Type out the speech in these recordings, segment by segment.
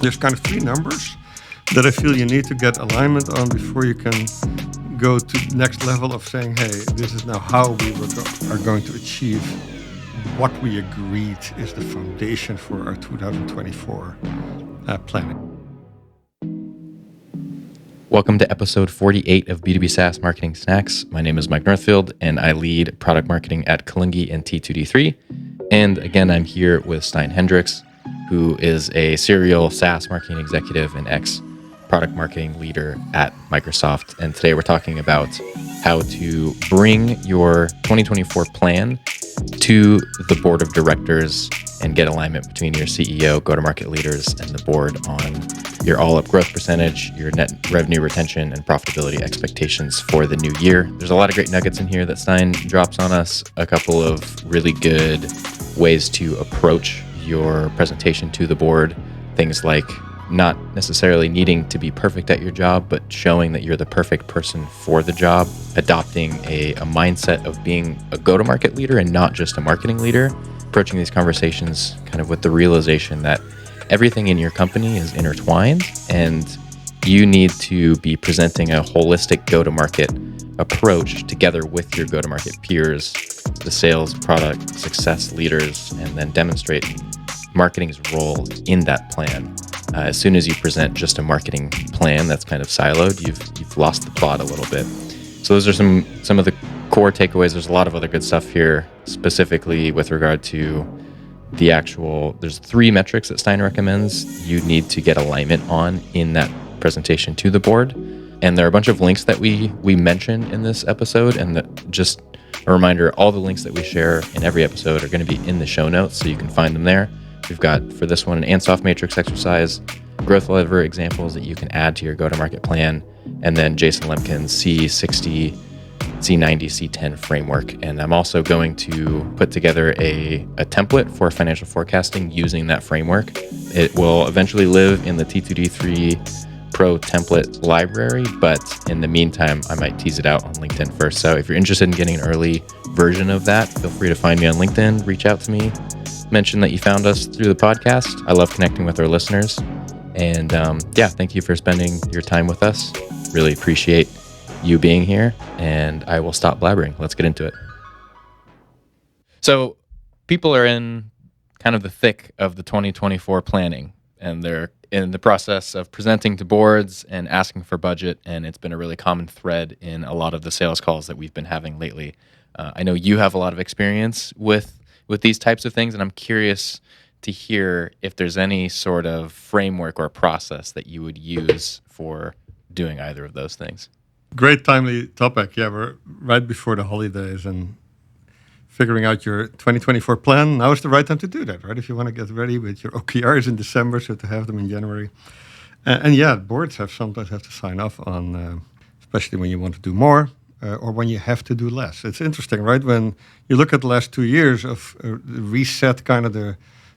There's kind of three numbers that I feel you need to get alignment on before you can go to the next level of saying, hey, this is now how we are going to achieve what we agreed is the foundation for our 2024 planning. Welcome to episode 48 of B2B SaaS Marketing Snacks. My name is Mike Northfield, and I lead product marketing at Kalungi and T2D3. And again, I'm here with Stein Hendricks, who is a serial SaaS marketing executive and ex-product marketing leader at Microsoft. And today we're talking about how to bring your 2024 plan to the board of directors and get alignment between your CEO, go-to-market leaders, and the board on your all-up growth percentage, your net revenue retention, and profitability expectations for the new year. There's a lot of great nuggets in here that Stein drops on us, a couple of really good ways to approach your presentation to the board, things like not necessarily needing to be perfect at your job, but showing that you're the perfect person for the job, adopting a mindset of being a go-to-market leader and not just a marketing leader, approaching these conversations kind of with the realization that everything in your company is intertwined and you need to be presenting a holistic go-to-market approach together with your go-to-market peers, the sales, product, success leaders, and then demonstrate marketing's role in that plan. As soon as you present just a marketing plan that's kind of siloed, you've lost the plot a little bit. So those are some of the core takeaways. There's a lot of other good stuff here, specifically with regard to the actual, there's 3 metrics that Stein recommends you need to get alignment on in that presentation to the board. And there are a bunch of links that we mention in this episode. And that, just a reminder, all the links that we share in every episode are going to be in the show notes, so you can find them there. We've got, for this one, an Ansoff matrix exercise, growth lever examples that you can add to your go-to-market plan, and then Jason Lemkin's C60, C90, C10 framework. And I'm also going to put together a template for financial forecasting using that framework. It will eventually live in the T2D3 Pro template library, but in the meantime, I might tease it out on LinkedIn first. So if you're interested in getting an early version of that, feel free to find me on LinkedIn, reach out to me, mention that you found us through the podcast. I love connecting with our listeners. And thank you for spending your time with us. Really appreciate you being here, and I will stop blabbering. Let's get into it. So people are in kind of the thick of the 2024 planning, and they're in the process of presenting to boards and asking for budget, and it's been a really common thread in a lot of the sales calls that we've been having lately. I know you have a lot of experience with these types of things, and I'm curious to hear if there's any sort of framework or process that you would use for doing either of those things. Great timely topic. Yeah, we're right before the holidays and figuring out your 2024 plan. Now is the right time to do that, right? If you want to get ready with your OKRs in December, so to have them in January. Boards sometimes have to sign off on, especially when you want to do more or when you have to do less. It's interesting, right? When you look at the last 2 years of reset, kind of the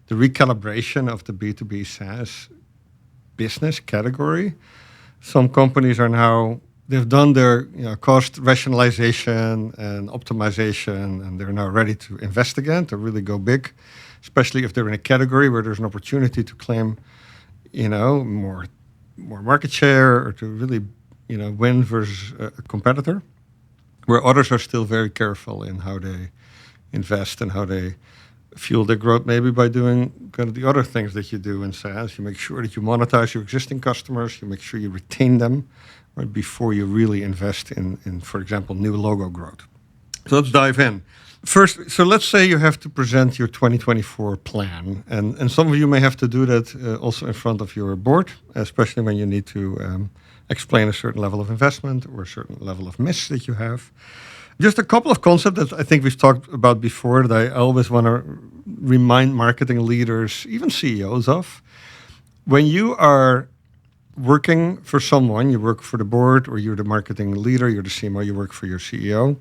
recalibration of the B2B SaaS business category, some companies are now, they've done their cost rationalization and optimization, and they're now ready to invest again, to really go big, especially if they're in a category where there's an opportunity to claim, more market share, or to really, win versus a competitor, where others are still very careful in how they invest and how they fuel their growth, maybe by doing kind of the other things that you do in SaaS. You make sure that you monetize your existing customers, you make sure you retain them, right, before you really invest in, for example, new logo growth. So let's dive in. First, so let's say you have to present your 2024 plan, and some of you may have to do that also in front of your board, especially when you need to explain a certain level of investment or a certain level of miss that you have. Just a couple of concepts that I think we've talked about before that I always want to remind marketing leaders, even CEOs of. When you are working for someone, you work for the board, or you're the marketing leader, you're the CMO, you work for your CEO,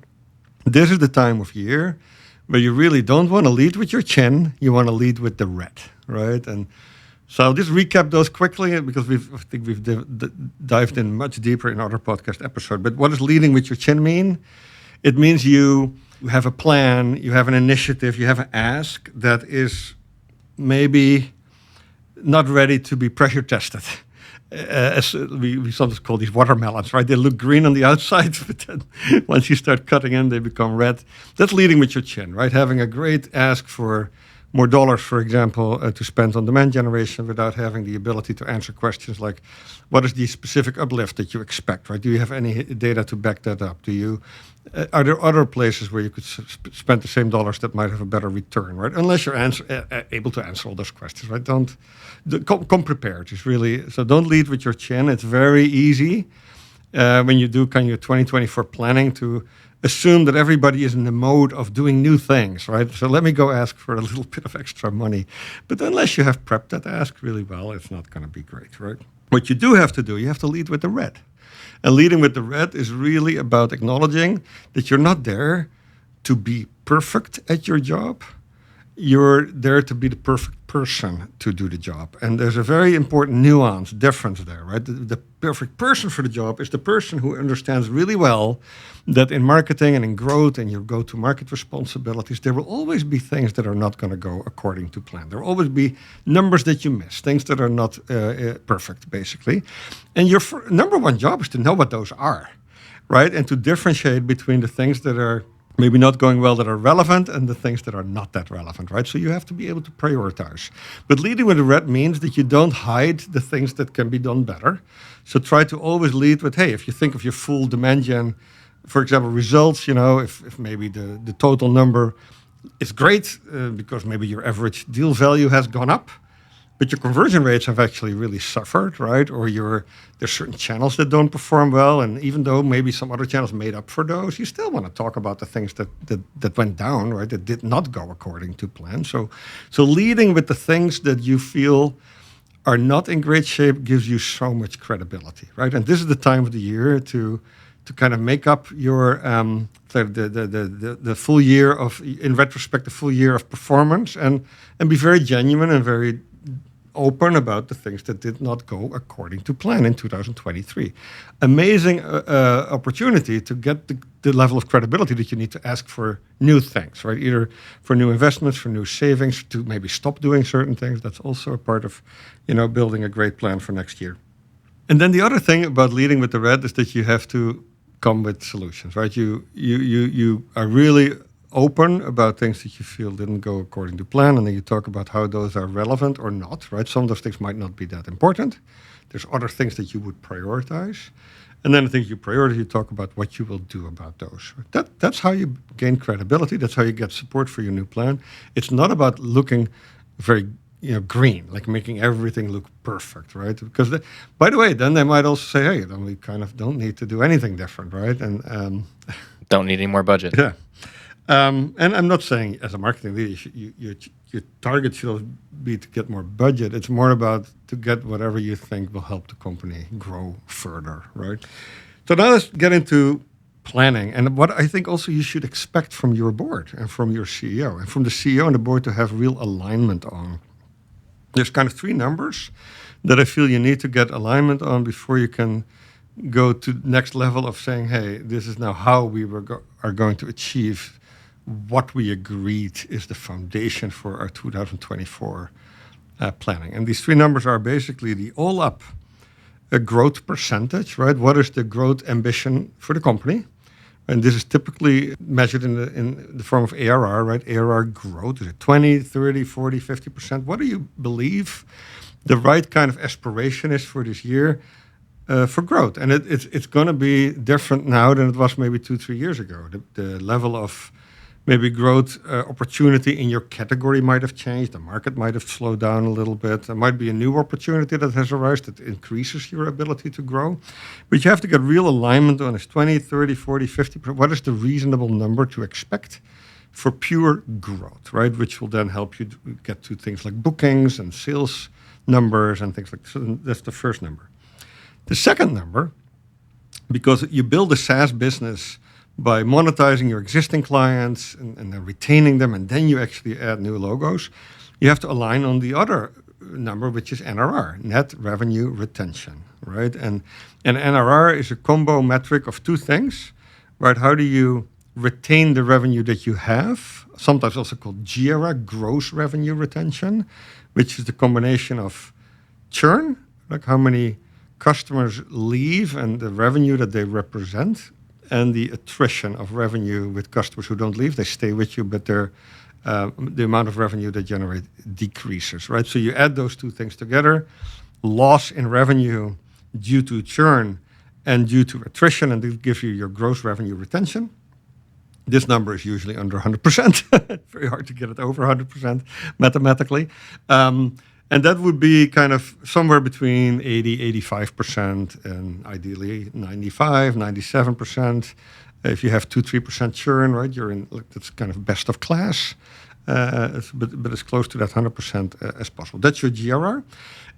this is the time of year where you really don't want to lead with your chin, you want to lead with the red, right? And so I'll just recap those quickly because I think we've dived in much deeper in other podcast episodes. But what does leading with your chin mean? It means you have a plan, you have an initiative, you have an ask that is maybe not ready to be pressure tested. As we sometimes call these watermelons, right? They look green on the outside, but then once you start cutting in, they become red. That's leading with your chin, right? Having a great ask for more dollars, for example, to spend on demand generation without having the ability to answer questions like, what is the specific uplift that you expect, right? Do you have any data to back that up? Are there other places where you could spend the same dollars that might have a better return, right? Unless you're able to answer all those questions, right? Come prepared. It's really, so don't lead with your chin. It's very easy when you do kind of your 2024 planning to assume that everybody is in the mode of doing new things, right? So let me go ask for a little bit of extra money. But unless you have prepped that ask really well, it's not going to be great, right? What you do have to do, you have to lead with the red. And leading with the red is really about acknowledging that you're not there to be perfect at your job. You're there to be the perfect person to do the job. And there's a very important nuance, difference there, right? The perfect person for the job is the person who understands really well that in marketing and in growth and your go-to-market responsibilities, there will always be things that are not going to go according to plan. There will always be numbers that you miss, things that are not perfect, basically. And your number one job is to know what those are, right? And to differentiate between the things that are maybe not going well that are relevant and the things that are not that relevant, right? So you have to be able to prioritize. But leading with the red means that you don't hide the things that can be done better. So try to always lead with, hey, if you think of your full demand gen, for example, results, if maybe the total number is great because maybe your average deal value has gone up, but your conversion rates have actually really suffered, right? Or there's certain channels that don't perform well, and even though maybe some other channels made up for those, you still want to talk about the things that went down, right? That did not go according to plan. So leading with the things that you feel are not in great shape gives you so much credibility, right? And this is the time of the year to kind of make up your the full year of, in retrospect, the full year of performance, and be very genuine and very open about the things that did not go according to plan in 2023. Amazing opportunity to get the level of credibility that you need to ask for new things, right? Either for new investments, for new savings, to maybe stop doing certain things. That's also a part of, building a great plan for next year. And then the other thing about leading with the red is that you have to come with solutions, right? You are really open about things that you feel didn't go according to plan, and then you talk about how those are relevant or not, right? Some of those things might not be that important. There's other things that you would prioritize. And then I think you prioritize, you talk about what you will do about those. That's how you gain credibility. That's how you get support for your new plan. It's not about looking very green, like making everything look perfect, right? Because, by the way, then they might also say, hey, then we kind of don't need to do anything different, right? And don't need any more budget. Yeah. And I'm not saying as a marketing leader, your target should be to get more budget. It's more about to get whatever you think will help the company grow further, right? So now let's get into planning and what I think also you should expect from your board and from your CEO and from the CEO and the board to have real alignment on. There's kind of 3 numbers that I feel you need to get alignment on before you can go to the next level of saying, hey, this is now how we are going to achieve what we agreed is the foundation for our 2024 planning. And these 3 numbers are basically the all-up growth percentage, right? What is the growth ambition for the company? And this is typically measured in the form of ARR, right? ARR growth, is it 20, 30, 40, 50%? What do you believe the right kind of aspiration is for this year for growth? And it's going to be different now than it was maybe 2-3 years ago. The level of maybe growth opportunity in your category might have changed. The market might have slowed down a little bit. There might be a new opportunity that has arisen that increases your ability to grow. But you have to get real alignment on is 20, 30, 40, 50%. What is the reasonable number to expect for pure growth, right? Which will then help you get to things like bookings and sales numbers and things like that. So that's the first number. The second number, because you build a SaaS business by monetizing your existing clients and then retaining them, and then you actually add new logos, you have to align on the other number, which is NRR, net revenue retention, right? And NRR is a combo metric of 2 things, right? How do you retain the revenue that you have, sometimes also called GRR, gross revenue retention, which is the combination of churn, like how many customers leave and the revenue that they represent, and the attrition of revenue with customers who don't leave. They stay with you, but the amount of revenue they generate decreases, right? So you add those two things together, loss in revenue due to churn and due to attrition, and it gives you your gross revenue retention. This number is usually under 100%. Very hard to get it over 100% mathematically. And that would be kind of somewhere between 80, 85%, and ideally 95, 97%. If you have 2-3% churn, right, you're in, that's kind of best of class. But it's close to that 100% as possible. That's your GRR.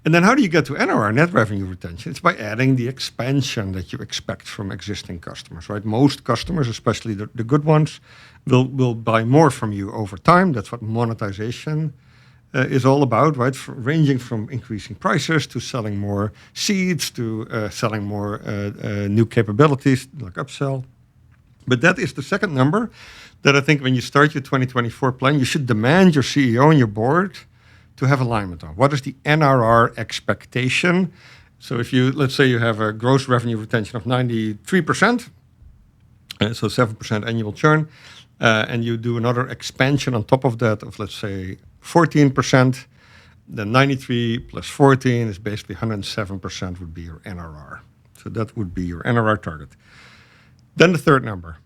And then how do you get to NRR, net revenue retention? It's by adding the expansion that you expect from existing customers, right? Most customers, especially the good ones, will buy more from you over time. That's what monetization is all about, right? Ranging from increasing prices to selling more seats to selling more new capabilities like upsell. But that is the second number that I think when you start your 2024 plan, you should demand your CEO and your board to have alignment on. What is the NRR expectation? So if you, let's say you have a gross revenue retention of 93%, so 7% annual churn, and you do another expansion on top of that of, let's say, 14%, then 93 plus 14 is basically 107% would be your NRR. So that would be your NRR target. Then the third number,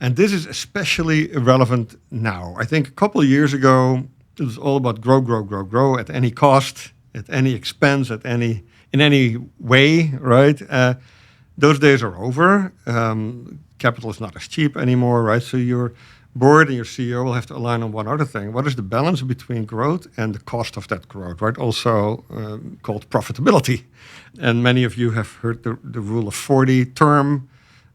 and this is especially relevant now. I think a couple of years ago, it was all about grow at any cost, at any expense, in any way, right? Those days are over. Capital is not as cheap anymore, right? So your board and your CEO will have to align on one other thing. What is the balance between growth and the cost of that growth, right? Also called profitability. And many of you have heard the rule of 40 term.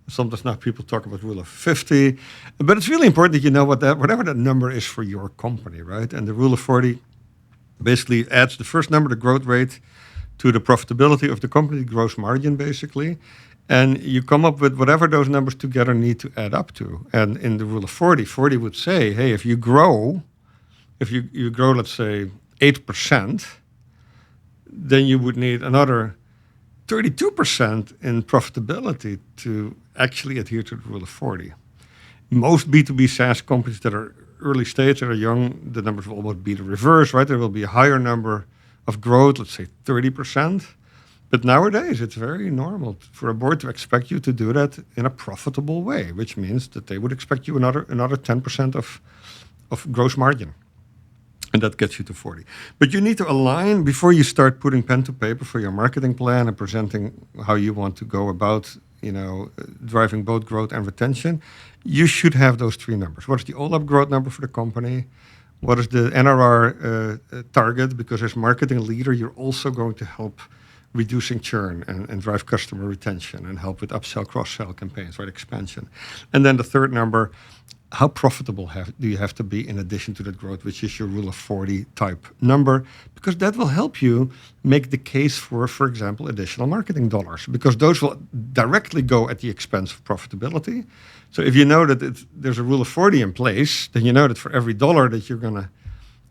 Sometimes now people talk about rule of 50, but it's really important that you know whatever that number is for your company, right? And the rule of 40 basically adds the first number, the growth rate, to the profitability of the company, the gross margin, basically. And you come up with whatever those numbers together need to add up to. And in the rule of 40, 40 would say, hey, if you grow, let's say 8%, then you would need another 32% in profitability to actually adhere to the rule of 40. Most B2B SaaS companies that are early stage, that are young, the numbers will almost be the reverse, right? There will be a higher number of growth, let's say 30%. But nowadays, it's very normal for a board to expect you to do that in a profitable way, which means that they would expect you another 10% of gross margin. And that gets you to 40. But you need to align before you start putting pen to paper for your marketing plan and presenting how you want to go about, driving both growth and retention. You should have those three numbers. What is the all-up growth number for the company? What is the NRR target? Because as marketing leader, you're also going to help reducing churn and drive customer retention and help with upsell, cross-sell campaigns, right? Expansion. And then the third number, how profitable do you have to be in addition to that growth, which is your rule of 40 type number, because that will help you make the case for example, additional marketing dollars, because those will directly go at the expense of profitability. So if you know that there's a rule of 40 in place, then you know that for every dollar that you're going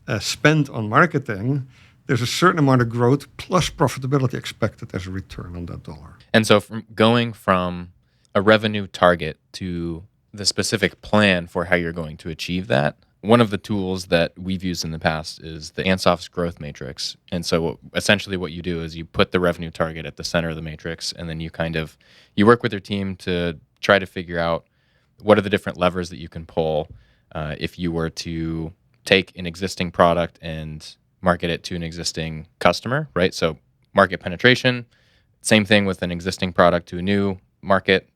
to spend on marketing, there's a certain amount of growth plus profitability expected as a return on that dollar. And so going from a revenue target to the specific plan for how you're going to achieve that, one of the tools that we've used in the past is the Ansoff's growth matrix. And so essentially what you do is you put the revenue target at the center of the matrix, and then you work with your team to try to figure out what are the different levers that you can pull if you were to take an existing product and market it to an existing customer, right? So market penetration, same thing with an existing product to a new market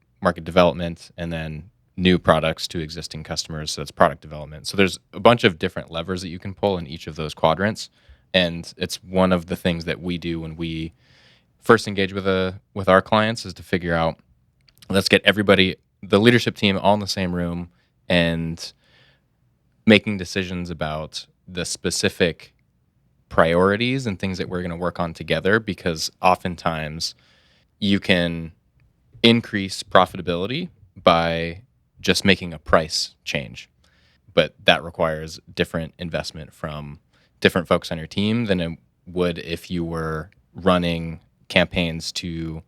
development, and then new products to existing customers. So that's product development. So there's a bunch of different levers that you can pull in each of those quadrants. And it's one of the things that we do when we first engage with our clients, is to figure out, let's get everybody, the leadership team, all in the same room and making decisions about the specific priorities and things that we're going to work on together, because oftentimes you can increase profitability by just making a price change. But that requires different investment from different folks on your team than it would if you were running campaigns to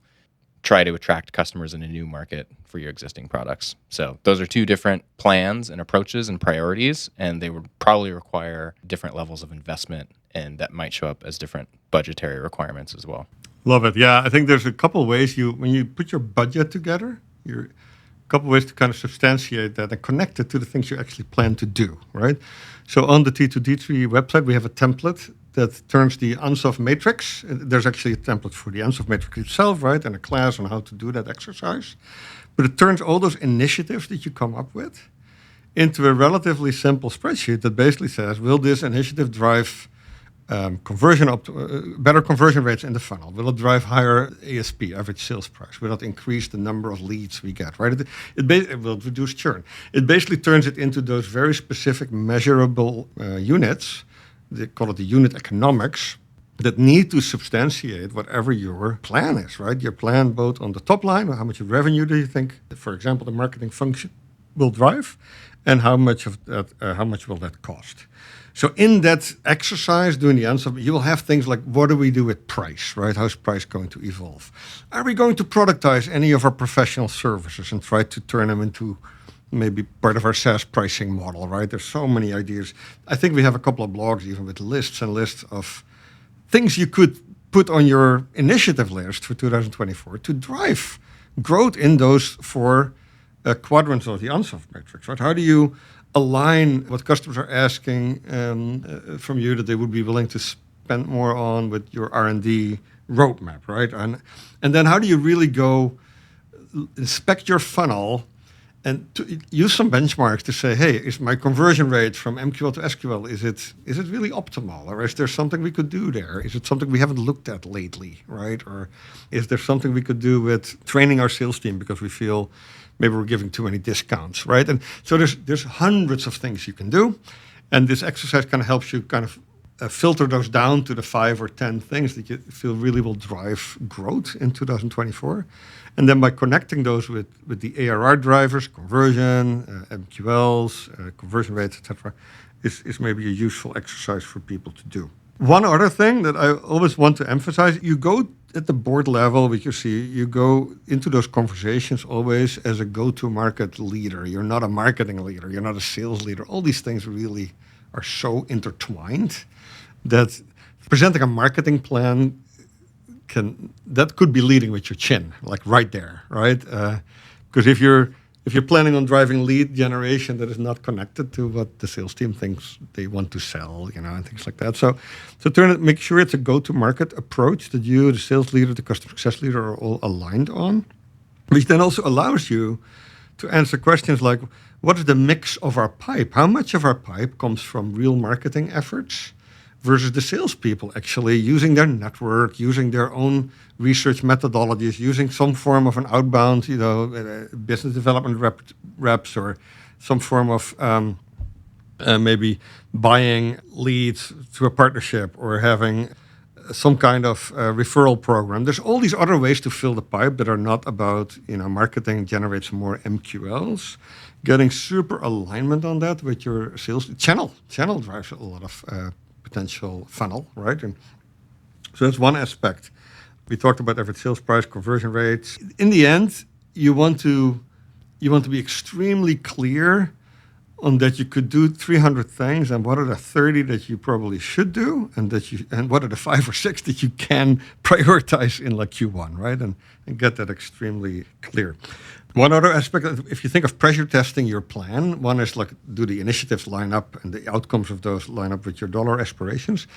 try to attract customers in a new market for your existing products. So those are two different plans and approaches and priorities, and they would probably require different levels of investment, and that might show up as different budgetary requirements as well. Love it. Yeah, I think there's a couple ways when you put your budget together, a couple ways to kind of substantiate that and connect it to the things you actually plan to do, right? So on the T2D3 website, we have a template that turns the Ansoff matrix. There's actually a template for the Ansoff matrix itself, right? And a class on how to do that exercise. But it turns all those initiatives that you come up with into a relatively simple spreadsheet that basically says, will this initiative drive better conversion rates in the funnel? Will it drive higher ASP, average sales price? Will it increase the number of leads we get, right? It will reduce churn. It basically turns it into those very specific measurable units. They call it the unit economics that need to substantiate whatever your plan is, right? Your plan both on the top line, or how much revenue do you think, for example, the marketing function will drive, and how much will that cost? So in that exercise, doing the answer, you will have things like, what do we do with price, right? How's price going to evolve? Are we going to productize any of our professional services and try to turn them into maybe part of our SaaS pricing model, right? There's so many ideas. I think we have a couple of blogs even with lists and lists of things you could put on your initiative list for 2024 to drive growth in those four quadrants of the Ansoff matrix, right? How do you align what customers are asking from you that they would be willing to spend more on with your R&D roadmap, right? And then how do you really go inspect your funnel and to use some benchmarks to say, hey, is my conversion rate from MQL to SQL, is it really optimal? Or is there something we could do there? Is it something we haven't looked at lately, right? Or is there something we could do with training our sales team because we feel maybe we're giving too many discounts, right? And so there's hundreds of things you can do. And this exercise kind of helps you kind of filter those down to the 5 or 10 things that you feel really will drive growth in 2024. And then by connecting those with the ARR drivers, conversion, MQLs, conversion rates, etc., is maybe a useful exercise for people to do. One other thing that I always want to emphasize, you go at the board level, which you go into those conversations always as a go-to-market leader. You're not a marketing leader. You're not a sales leader. All these things really are so intertwined that presenting a marketing plan could be leading with your chin, like right there, right? Because if you're planning on driving lead generation that is not connected to what the sales team thinks they want to sell, and things like that. So make sure it's a go-to-market approach that you, the sales leader, the customer success leader, are all aligned on, which then also allows you to answer questions like, what is the mix of our pipe? How much of our pipe comes from real marketing efforts versus the salespeople actually using their network, using their own research methodologies, using some form of an outbound, business development reps, or some form of maybe buying leads through a partnership, or having some kind of referral program. There's all these other ways to fill the pipe that are not about, marketing generates more MQLs. Getting super alignment on that with your sales channel drives a lot of potential funnel, right? And so that's one aspect. We talked about average sales price, conversion rates. In the end, you want to be extremely clear on that you could do 300 things, and what are the 30 that you probably should do, and what are the 5 or 6 that you can prioritize in like Q1, right? And get that extremely clear. One other aspect, if you think of pressure testing your plan, one is like, do the initiatives line up and the outcomes of those line up with your dollar aspirations?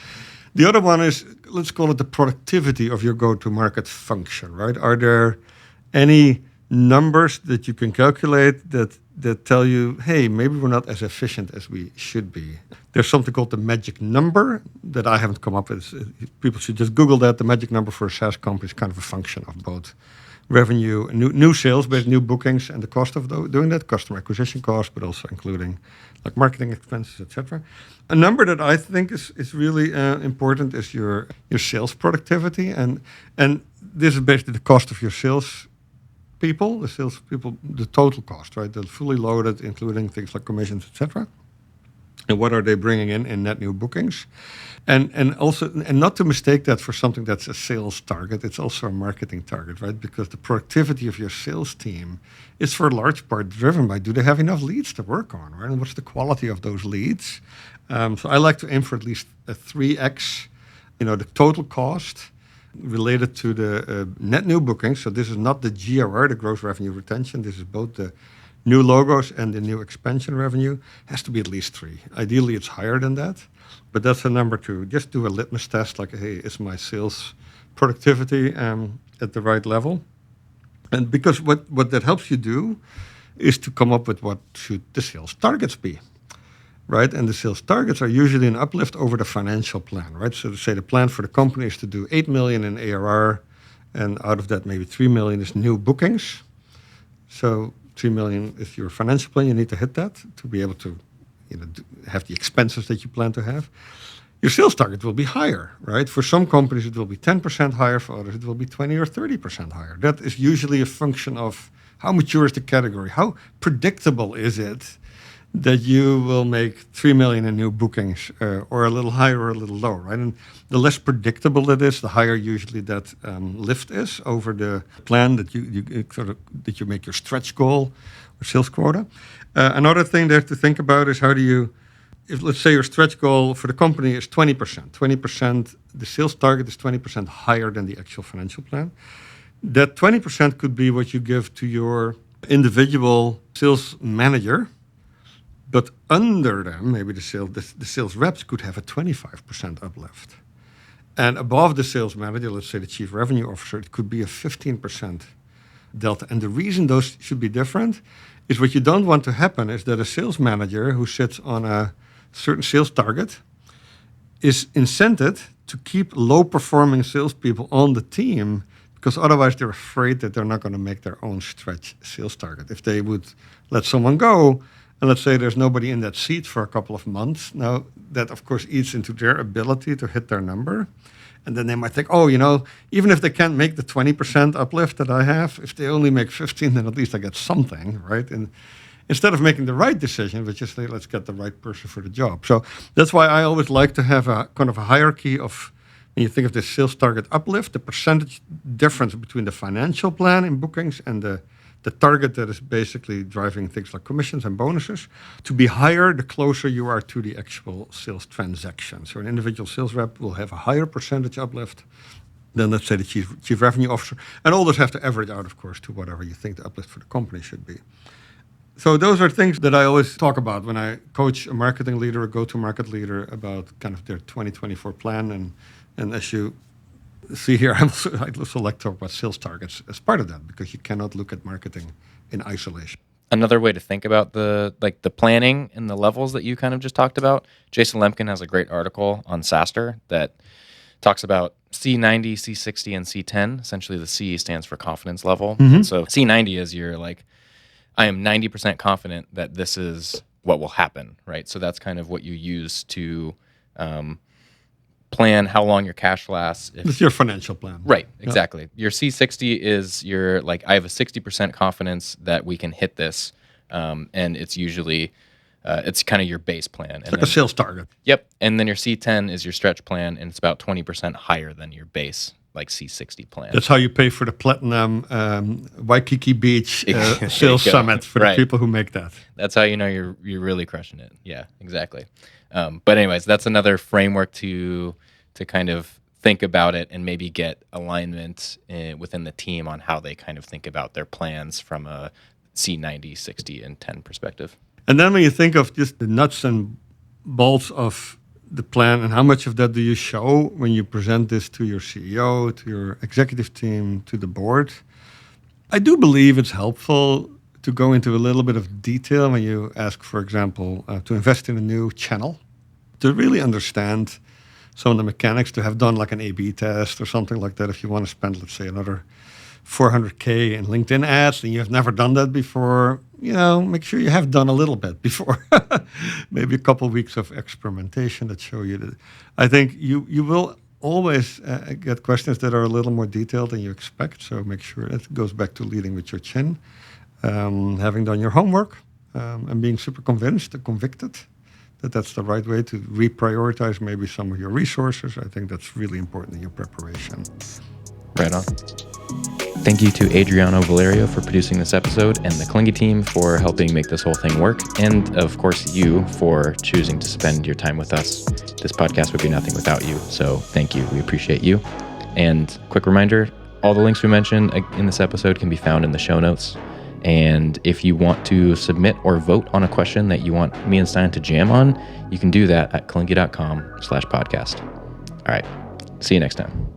The other one is, let's call it the productivity of your go-to-market function, right? Are there any numbers that you can calculate that tell you, hey, maybe we're not as efficient as we should be? There's something called the magic number that I haven't come up with. People should just Google that. The magic number for a SaaS company is kind of a function of both revenue, new sales, based new bookings, and the cost of doing that, customer acquisition cost, but also including like marketing expenses, etc. A number that I think is really important is your sales productivity, and this is basically the cost of your sales people, the salespeople, the total cost, right? They're fully loaded, including things like commissions, etc. And what are they bringing in net new bookings? And also, and not to mistake that for something that's a sales target, it's also a marketing target, right? Because the productivity of your sales team is for a large part driven by, do they have enough leads to work on, right? And what's the quality of those leads? So I like to aim for at least a 3x, the total cost related to the net new bookings. So this is not the GRR, the gross revenue retention. This is both the new logos and the new expansion revenue. Has to be at least 3. Ideally, it's higher than that. But that's a number 2. Just do a litmus test like, hey, is my sales productivity at the right level? And because what that helps you do is to come up with what should the sales targets be, right? And the sales targets are usually an uplift over the financial plan, right? So to say the plan for the company is to do 8 million in ARR, and out of that maybe 3 million is new bookings. So 3 million is your financial plan. You need to hit that to be able to have the expenses that you plan to have. Your sales target will be higher, right? For some companies, it will be 10% higher. For others, it will be 20 or 30% higher. That is usually a function of how mature is the category, how predictable is it that you will make 3 million in new bookings, or a little higher or a little lower, right? And the less predictable it is, the higher usually that lift is over the plan that you make your stretch goal or sales quota. Another thing there to think about is if let's say your stretch goal for the company is 20%, the sales target is 20% higher than the actual financial plan. That 20% could be what you give to your individual sales manager. But under them, maybe the sales reps could have a 25% uplift. And above the sales manager, let's say the chief revenue officer, it could be a 15% delta. And the reason those should be different is what you don't want to happen is that a sales manager who sits on a certain sales target is incented to keep low-performing salespeople on the team, because otherwise they're afraid that they're not going to make their own stretch sales target. If they would let someone go, and let's say there's nobody in that seat for a couple of months. Now, that, of course, eats into their ability to hit their number. And then they might think, even if they can't make the 20% uplift that I have, if they only make 15, then at least I get something, right? And instead of making the right decision, which is, say, let's get the right person for the job. So that's why I always like to have a kind of a hierarchy of, when you think of the sales target uplift, the percentage difference between the financial plan in bookings and the target that is basically driving things like commissions and bonuses to be higher the closer you are to the actual sales transaction. So an individual sales rep will have a higher percentage uplift than, let's say, the chief revenue officer. And all those have to average out, of course, to whatever you think the uplift for the company should be. So those are things that I always talk about when I coach a marketing leader, a go-to-market leader, about kind of their 2024 plan. And as you see here, I also like to talk about sales targets as part of that, because you cannot look at marketing in isolation. Another way to think about the planning and the levels that you kind of just talked about, Jason Lemkin has a great article on SaaStr that talks about C90, C60, and C10. Essentially, the C stands for confidence level. Mm-hmm. And so C90 is you're like, I am 90% confident that this is what will happen, right? So that's kind of what you use to plan how long your cash lasts. It's your financial plan. Right, exactly. Yeah. Your C60 is your, like, I have a 60% confidence that we can hit this, and it's usually, it's kind of your base plan. It's like a sales target. Yep, and then your C10 is your stretch plan, and it's about 20% higher than your base, like C60 plan. That's how you pay for the platinum Waikiki Beach sales summit for the people who make that. That's how you know you're really crushing it. Yeah, exactly. But anyways, that's another framework to kind of think about it and maybe get alignment within the team on how they kind of think about their plans from a C90, 60, and 10 perspective. And then when you think of just the nuts and bolts of the plan and how much of that do you show when you present this to your CEO, to your executive team, to the board, I do believe it's helpful to go into a little bit of detail when you ask, for example, to invest in a new channel, to really understand some of the mechanics, to have done like an A/B test or something like that. If you want to spend, let's say, another $400K in LinkedIn ads and you have never done that before, make sure you have done a little bit before. Maybe a couple of weeks of experimentation that show you that. I think you will always get questions that are a little more detailed than you expect. So make sure that goes back to leading with your chin, having done your homework, and being super convinced and convicted that that's the right way to reprioritize maybe some of your resources. I think that's really important in your preparation. Right on. Thank you to Adriano Valerio for producing this episode, and the Kalingi team for helping make this whole thing work, and of course you for choosing to spend your time with us. This podcast would be nothing without you, so thank you. We appreciate you. And quick reminder, all the links we mentioned in this episode can be found in the show notes. And if you want to submit or vote on a question that you want me and Stein to jam on, you can do that at kalingi.com/podcast. All right. See you next time.